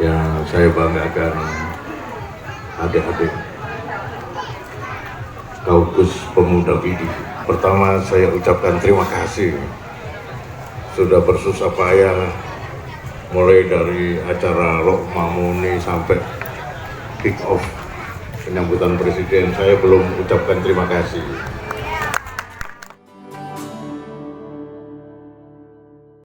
yang saya banggakan, adik-adik Kaukus Pemuda Pidi. Pertama saya ucapkan terima kasih sudah bersusah payah mulai dari acara Lok Mamuni sampai kick off penyambutan presiden. Saya belum ucapkan terima kasih.